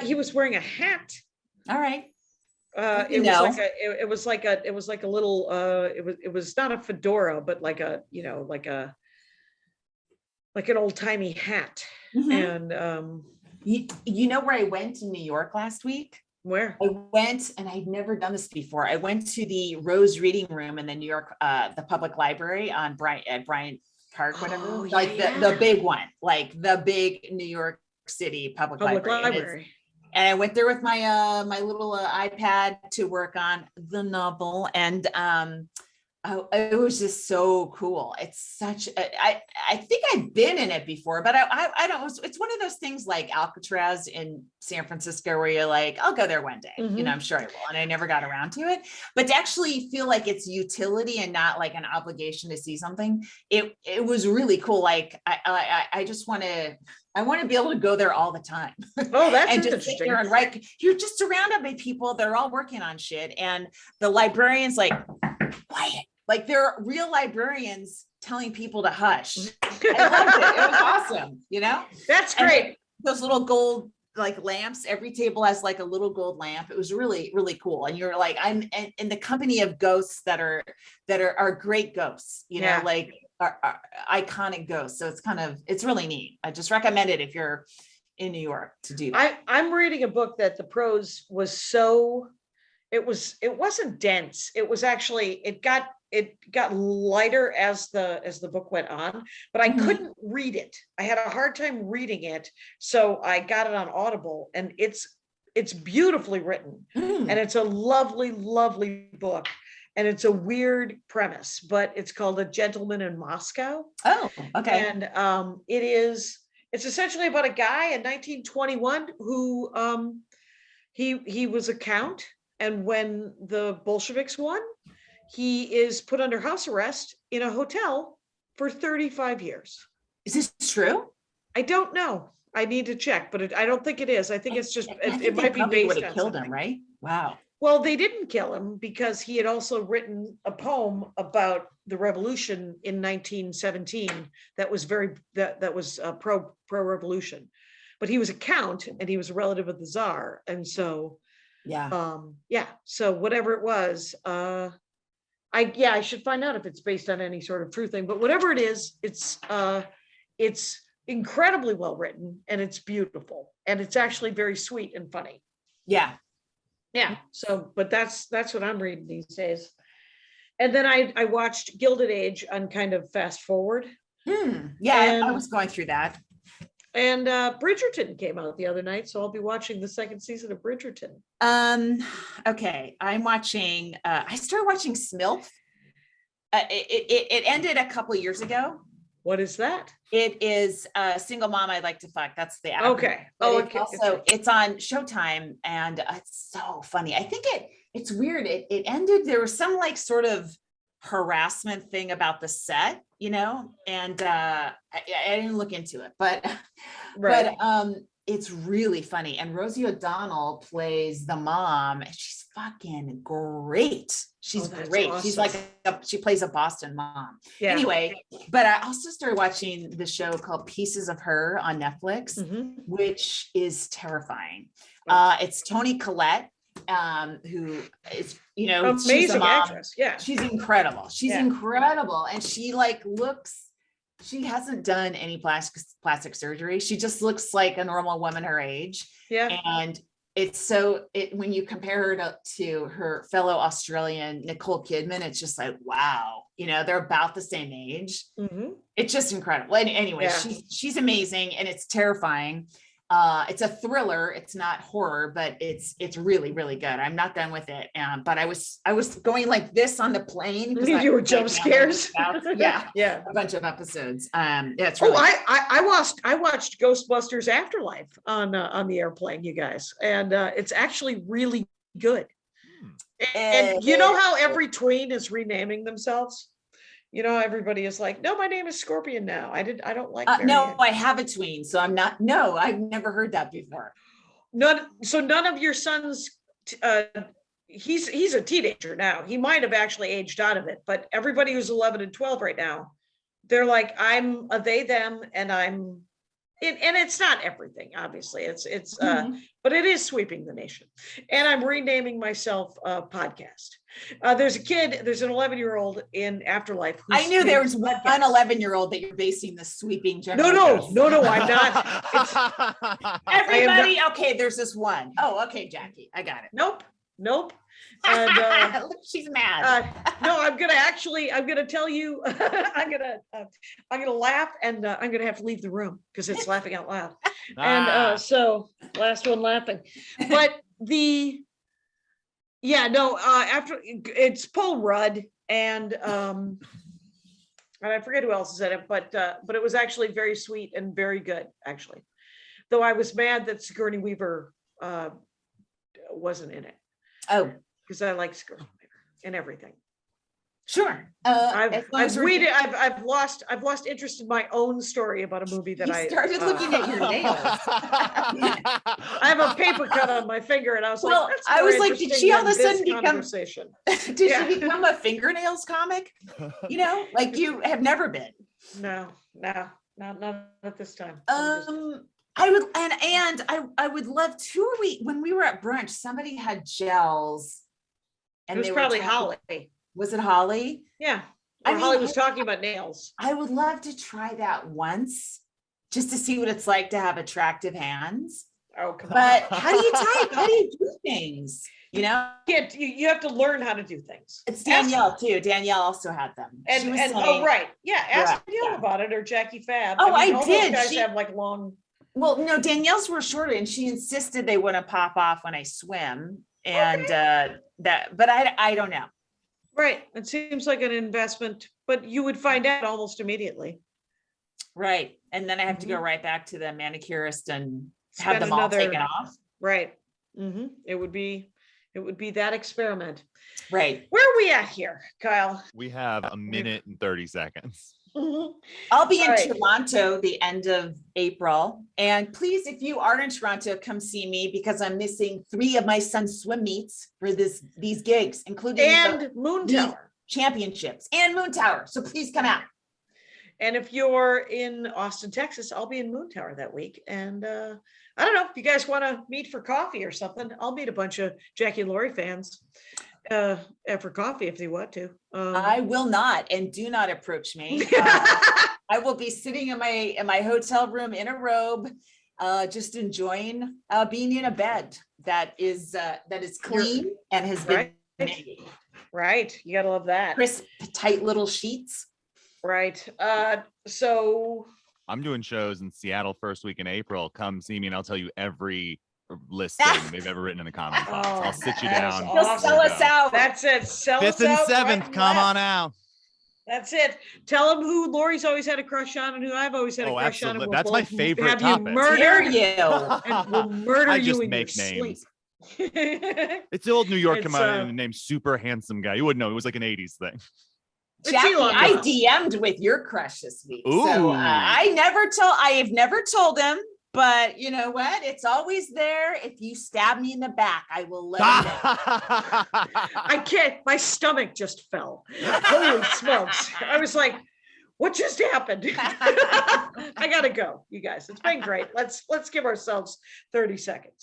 He was wearing a hat. All right. It was like a little it was not a fedora, but like an old timey hat. Mm-hmm. And you know where I went in New York last week? Where? I went, and I'd never done this before. I went to the Rose Reading Room in the New York, the public library at Bryant Park, whatever, the big one, like the big New York City public library. And I went there with my my little iPad to work on the novel, and it was just so cool. It's such I think I've been in it before, but I don't. It's one of those things like Alcatraz in San Francisco where you're like, I'll go there one day. Mm-hmm. I'm sure I will, and I never got around to it. But to actually feel like it's utility and not like an obligation to see something, it was really cool. Like I just want to. I want to be able to go there all the time. Oh, that's and just interesting. sit there and write. You're just surrounded by people. They're all working on shit, and the librarian's like, quiet. Like, they're real librarians telling people to hush. I loved it. It was awesome. That's great. And those little gold like lamps. Every table has like a little gold lamp. It was really, really cool. And you're like, I'm in the company of ghosts that are great ghosts. Like. Are iconic ghosts. So it's really neat. I just recommend it if you're in New York to do that. I'm reading a book that the prose was it wasn't dense. It was actually, it got lighter as the book went on, but I couldn't read it. I had a hard time reading it. So I got it on Audible, and it's beautifully written, and it's a lovely, lovely book. And it's a weird premise, but it's called A Gentleman in Moscow. Oh, okay. And it's essentially about a guy in 1921 who he was a count, and when the Bolsheviks won, he is put under house arrest in a hotel for 35 years. Is this true? I don't know. I need to check, but I don't think it is. I think it's just, I think it they might be probably would based have on killed something. him, right? Wow. Well, they didn't kill him because he had also written a poem about the revolution in 1917 that was pro-revolution. But he was a count and he was a relative of the Tsar. And so, Yeah. yeah, so whatever it was, I should find out if it's based on any sort of true thing, but whatever it is, it's incredibly well written and it's beautiful and it's actually very sweet and funny. Yeah. Yeah. So, but that's what I'm reading these days. And then I watched Gilded Age on kind of fast forward. Yeah, I was going through that. And Bridgerton came out the other night, so I'll be watching the second season of Bridgerton. Okay, I'm watching. I started watching Smilf. It ended a couple of years ago. What is that? It is a Single Mom I'd Like to Fuck. That's the acronym. Okay. But it's also it's on Showtime, and it's so funny. I think it's weird. It ended. There was some like sort of harassment thing about the set, you know, and I didn't look into it, but Right. but it's really funny. And Rosie O'Donnell plays the mom, and she's fucking great. She's that's great. awesome. She's like she plays a Boston mom. Yeah. Anyway, but I also started watching the show called Pieces of Her on Netflix, Mhm. which is terrifying. It's Toni Collette, who is, you know, she's a Amazing mom. actress. Yeah. She's incredible. She's Yeah. incredible. And she like she hasn't done any plastic surgery. She just looks like a normal woman her age. Yeah. And when you compare her to her fellow Australian Nicole Kidman, it's just like, wow, you know, they're about the same age. Mhm. It's just incredible. And anyway, Yeah. she's amazing and it's terrifying. It's a thriller. It's not horror, but it's really, really good. I'm not done with it. But I was going like this on the plane. You were jump scares. Yeah. Yeah. A bunch of episodes. Yeah, it's really I watched Ghostbusters Afterlife on the airplane, you guys, and it's actually really good. And you know how every tween is renaming themselves? You know, everybody is like, no, my name is Scorpion now. I don't like no, I have a tween, so I'm not. No, I've never heard that before. None of your sons. He's a teenager now. He might have actually aged out of it, but everybody who's 11 and 12 right now, they're like, I'm a they them, and I'm. And it's not everything, obviously. It's but it is sweeping the nation. And I'm renaming myself Podcast. There's an 11-year-old in Afterlife. I knew there was one 11-year-old that you're basing the sweeping generalization. No, I'm not. Everybody, okay, there's this one. Oh, okay, Jackie, I got it. Nope. And she's mad. No, I'm gonna tell you, I'm gonna laugh, and I'm gonna have to leave the room because it's laughing out loud. And so last one laughing, but after it's Paul Rudd and I forget who else is in it, but it was actually very sweet and very good, actually. Though I was mad that Sigourney Weaver wasn't in it. Oh, because I like Sigourney Weaver and everything. Sure. I've lost interest in my own story about a movie that I started looking at your nails. I have a paper cut on my finger, and I was like, that's I was like, did she all of a sudden become? Did she become a fingernails comic? You know, like you have never been. No, not at this time. I would I would love to. When we were at brunch, somebody had gels, and it was probably Holly. Was it Holly? Yeah. Holly was talking about nails. I would love to try that once, just to see what it's like to have attractive hands. Oh, come on. But how do you type? How do you do things? You know, you have to learn how to do things. It's Danielle too. Danielle also had them. And oh, right. Yeah. Ask Danielle about it, or Jackie Fab. Oh, I did. Those guys have like long. Well, no, Danielle's were shorter, and she insisted they wouldn't pop off when I swim. And but I don't know. Right. It seems like an investment, but you would find out almost immediately. Right. And then I have to go right back to the manicurist and Spend have them all taken off. Right. Mm-hmm. It would be that experiment. Right. Where are we at here, Kyle? We have a minute and 30 seconds. I'll be All in right. Toronto the end of April. And please, if you are in Toronto, come see me because I'm missing 3 of my son's swim meets for these gigs, including And Moon the Tower. championships and Moon Tower. So please come out. And if you're in Austin, Texas, I'll be in Moon Tower that week. And I don't know if you guys want to meet for coffee or something. I'll meet a bunch of Jackie and Laurie fans for coffee if they want to. I will not, and do not approach me. I will be sitting in my hotel room in a robe, just enjoying being in a bed that is clean and has been made. Right. You gotta love that. Crisp, tight little sheets. Right. So I'm doing shows in Seattle first week in April. Come see me and I'll tell you every listing they've ever written in the comment box. Oh, I'll sit you that is down. awesome. Just sell us out. That's it. Sell 5th us and out 7th, right and come left. on out. That's it. Tell them who Laurie's always had a crush on and who I've always had a Oh, crush on. absolutely. And That's my both favorite have topic. you Dare murdered you? and we'll murder I you just in make your names. sleep. It's the old New York It's, named Super Handsome Guy. You wouldn't know. It was like an 80s thing. Jackie, Elon I Musk. DM'd with your crush this week. Ooh. So I have never told him, but you know what? It's always there. If you stab me in the back, I will let him know. I can't, my stomach just fell. Holy smokes. I was like, what just happened? I gotta go, you guys. It's been great. Let's give ourselves 30 seconds.